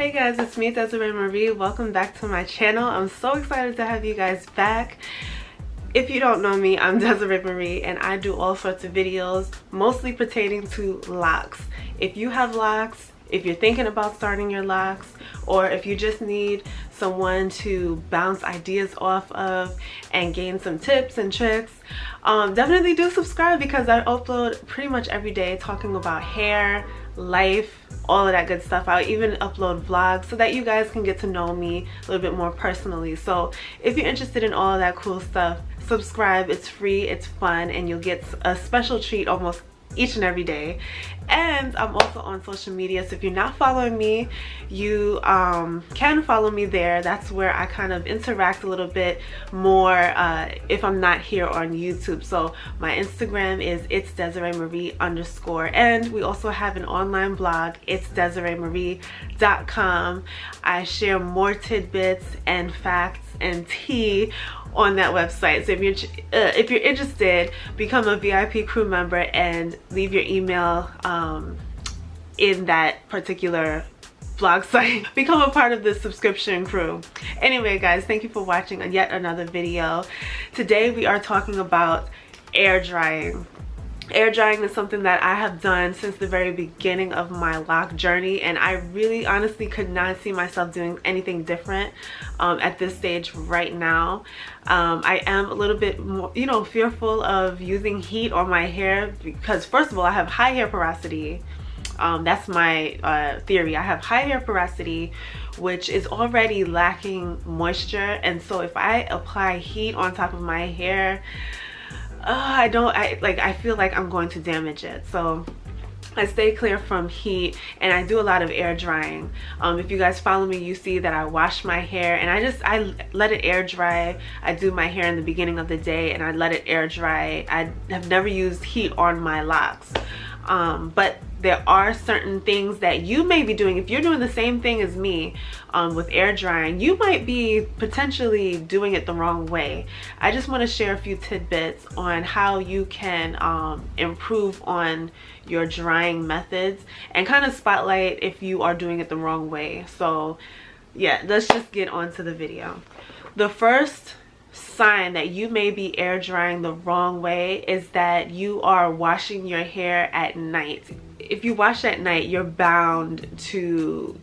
Hey guys, it's me, Desiree Marie. Welcome back to my channel. I'm so excited to have you guys back. If you don't know me, I'm Desiree Marie and I do all sorts of videos, mostly pertaining to locks. If you have locks, if you're thinking about starting your locks, or if you just need someone to bounce ideas off of and gain some tips and tricks, definitely do subscribe because I upload pretty much every day talking about hair, life, all of that good stuff. I'll even upload vlogs so that you guys can get to know me a little bit more personally. So if you're interested in all of that cool stuff, subscribe. It's free, it's fun, and you'll get a special treat almost each and every day. And I'm also on social media, so if you're not following me, you can follow me there. That's where I kind of interact a little bit more if I'm not here on YouTube. So my Instagram is it's Desiree Marie _ and we also have an online blog, it's DesireeMarie.com. I share more tidbits and facts and tea on that website. So if you're interested, become a VIP crew member and leave your email in that particular blog site. Become a part of the subscription crew. Anyway guys, thank you for watching yet another video. Today we are talking about air drying. Air drying is something that I have done since the very beginning of my lock journey, and I really honestly could not see myself doing anything different at this stage right now. I am a little bit more, fearful of using heat on my hair because first of all, I have high hair porosity. That's my theory. I have high hair porosity, which is already lacking moisture, and so if I apply heat on top of my hair, I feel like I'm going to damage it. So I stay clear from heat and I do a lot of air drying. If you guys follow me, you see that I wash my hair and I let it air dry. I do my hair in the beginning of the day and I let it air dry. I have never used heat on my locks. But there are certain things that you may be doing. If you're doing the same thing as me with air drying, you might be potentially doing it the wrong way. I just want to share a few tidbits on how you can improve on your drying methods and kind of spotlight if you are doing it the wrong way. So yeah, let's just get on to the video. The first sign that you may be air drying the wrong way is that you are washing your hair at night. If you wash at night, you're bound to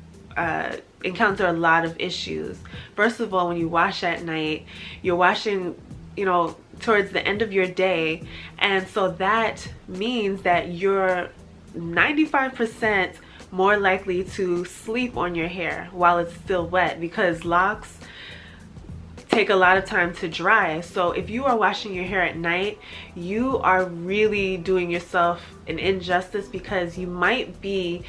encounter a lot of issues. First of all, when you wash at night, you're washing, towards the end of your day, and so that means that you're 95% more likely to sleep on your hair while it's still wet, because locks take a lot of time to dry. So if you are washing your hair at night, you are really doing yourself an injustice because you might be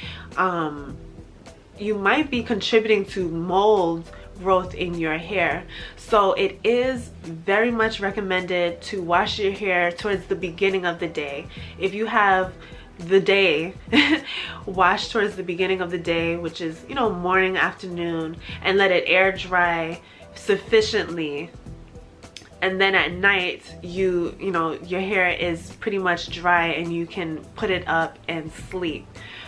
contributing to mold growth in your hair. So it is very much recommended to wash your hair towards the beginning of the day. If you have the day, wash towards the beginning of the day, which is morning, afternoon, and let it air dry sufficiently, and then at night your hair is pretty much dry and you can put it up and sleep.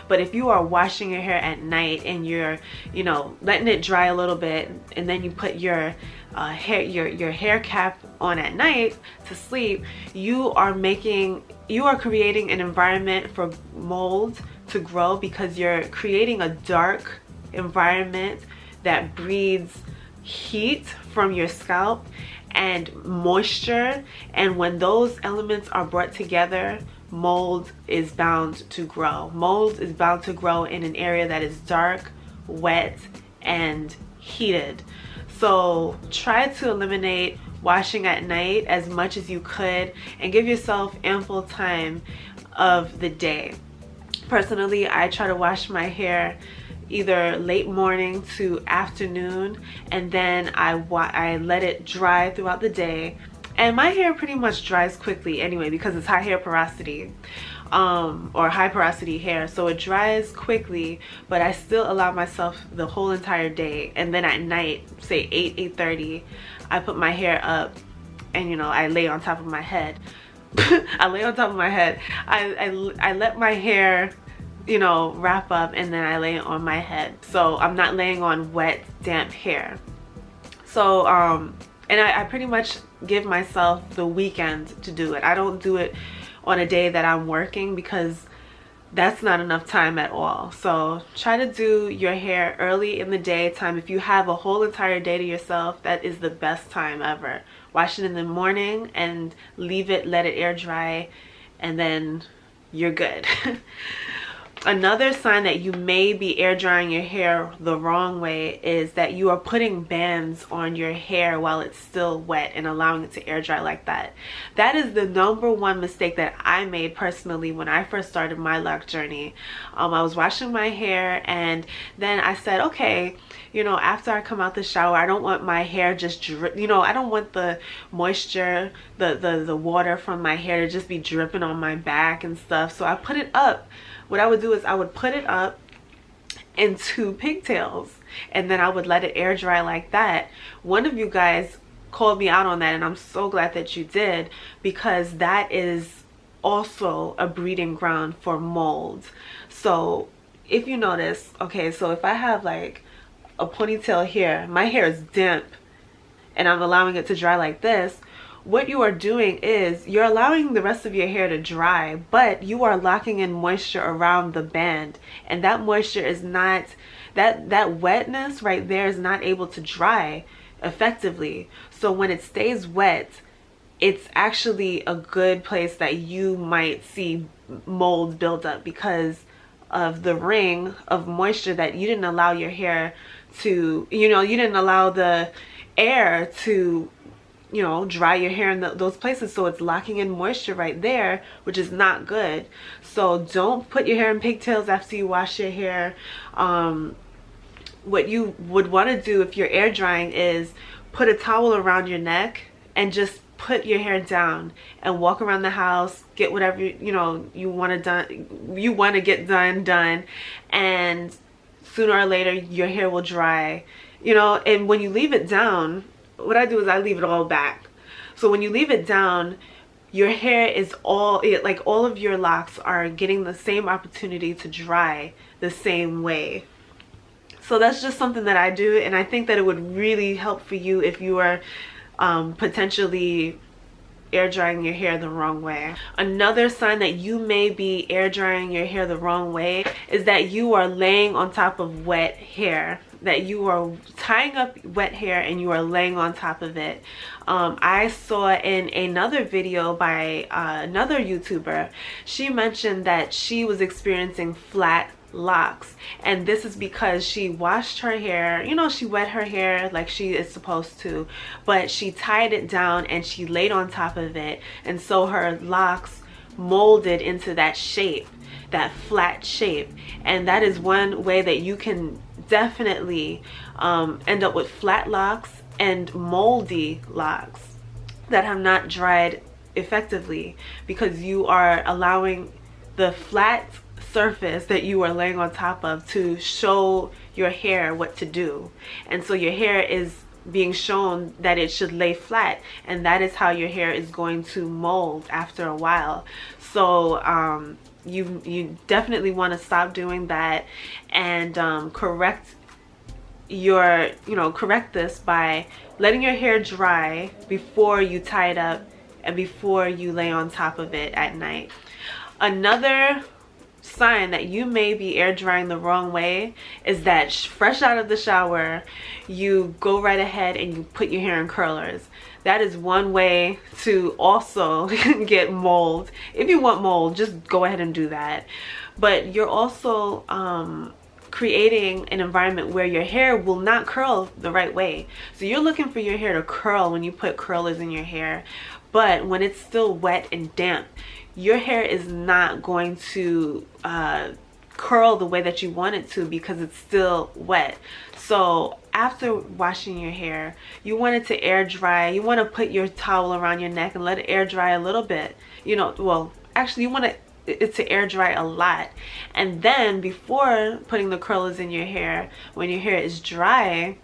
But if you are washing your hair at night and you're letting it dry a little bit and then you put your hair cap on at night to sleep, you are creating an environment for mold to grow, because you're creating a dark environment that breeds heat from your scalp and moisture, and when those elements are brought together, mold is bound to grow. Mold is bound to grow in an area that is dark, wet, and heated. So try to eliminate washing at night as much as you could and give yourself ample time of the day. Personally, I try to wash my hair either late morning to afternoon, and then I let it dry throughout the day. And my hair pretty much dries quickly anyway because it's high hair porosity, or high porosity hair, so it dries quickly, but I still allow myself the whole entire day. And then at night, say 8:30, I put my hair up and I lay on top of my head. I lay on top of my head. I let my hair you know, wrap up and then I lay it on my head. So I'm not laying on wet, damp hair. So, and I pretty much give myself the weekend to do it. I don't do it on a day that I'm working because that's not enough time at all. So try to do your hair early in the daytime. If you have a whole entire day to yourself, that is the best time ever. Wash it in the morning and leave it, let it air dry, and then you're good. Another sign that you may be air drying your hair the wrong way is that you are putting bands on your hair while it's still wet and allowing it to air dry like that. That is the #1 mistake that I made personally when I first started my lock journey. I was washing my hair and then I said, okay, you know, after I come out the shower, I don't want my hair just drip, you know, I don't want the moisture, the water from my hair to just be dripping on my back and stuff. So I put it up. What I would do is I would put it up into pigtails and then I would let it air dry like that. One of you guys called me out on that and I'm so glad that you did, because that is also a breeding ground for mold. So if you notice, okay, so if I have like a ponytail here, my hair is damp and I'm allowing it to dry like this, what you are doing is you're allowing the rest of your hair to dry, but you are locking in moisture around the band, and that moisture is not, that wetness right there is not able to dry effectively. So when it stays wet, it's actually a good place that you might see mold build up because of the ring of moisture that you didn't allow your hair to, you know, you didn't allow the air to, you know, dry your hair in those places. So it's locking in moisture right there, which is not good. So don't put your hair in pigtails after you wash your hair. What you would want to do if you're air drying is put a towel around your neck and just put your hair down and walk around the house, get whatever you know you want to get done, and sooner or later your hair will dry, you know. And when you leave it down, what I do is I leave it all back. So when you leave it down, your hair is like all of your locks are getting the same opportunity to dry the same way. So that's just something that I do, and I think that it would really help for you if you are potentially air drying your hair the wrong way. Another sign that you may be air drying your hair the wrong way is that you are laying on top of wet hair, that you are tying up wet hair and you are laying on top of it. I saw in another video by another YouTuber, she mentioned that she was experiencing flat locks, and this is because she washed her hair, you know, she wet her hair like she is supposed to, but she tied it down and she laid on top of it, and so her locks molded into that shape, that flat shape. And that is one way that you can definitely end up with flat locks and moldy locks that have not dried effectively, because you are allowing the flat surface that you are laying on top of to show your hair what to do. And so your hair is being shown that it should lay flat, and that is how your hair is going to mold after a while. So you definitely want to stop doing that and correct this by letting your hair dry before you tie it up and before you lay on top of it at night. Another sign that you may be air drying the wrong way is that fresh out of the shower, you go right ahead and you put your hair in curlers. That is one way to also get mold. If you want mold, just go ahead and do that. But you're also creating an environment where your hair will not curl the right way. So you're looking for your hair to curl when you put curlers in your hair, but when it's still wet and damp, your hair is not going to curl the way that you want it to because it's still wet. So after washing your hair, you want it to air dry. You want to put your towel around your neck and let it air dry a little bit. You know, well, actually you want it to air dry a lot. And then before putting the curlers in your hair, when your hair is dry,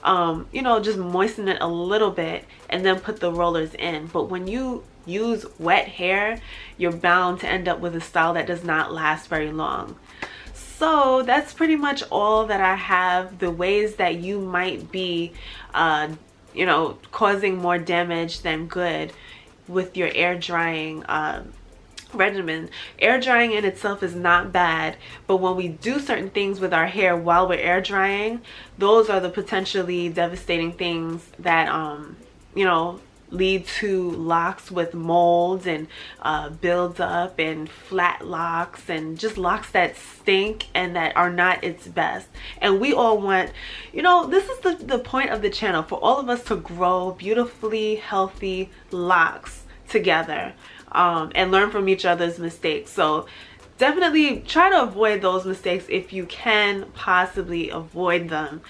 you know, just moisten it a little bit and then put the rollers in. But when you use wet hair, you're bound to end up with a style that does not last very long. So that's pretty much all that I have. The ways that you might be you know, causing more damage than good with your air drying regimen. Air drying in itself is not bad, but when we do certain things with our hair while we're air drying, those are the potentially devastating things that you know, lead to locks with molds and builds up and flat locks and just locks that stink and that are not its best. And we all want, you know, this is the point of the channel, for all of us to grow beautifully healthy locks together and learn from each other's mistakes. So definitely try to avoid those mistakes if you can possibly avoid them.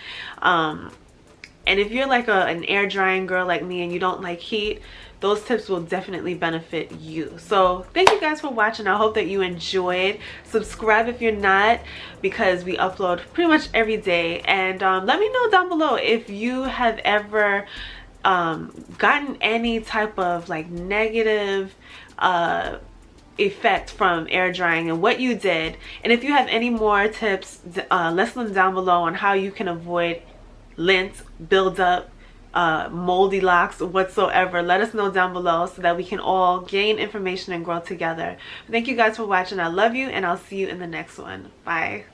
And if you're like an air drying girl like me and you don't like heat, those tips will definitely benefit you. So thank you guys for watching. I hope that you enjoyed. Subscribe if you're not, because we upload pretty much every day. And let me know down below if you have ever gotten any type of like negative effect from air drying and what you did. And if you have any more tips, list them down below on how you can avoid lint, build up, moldy locks whatsoever. Let us know down below so that we can all gain information and grow together. Thank you guys for watching. I love you, and I'll see you in the next one. Bye.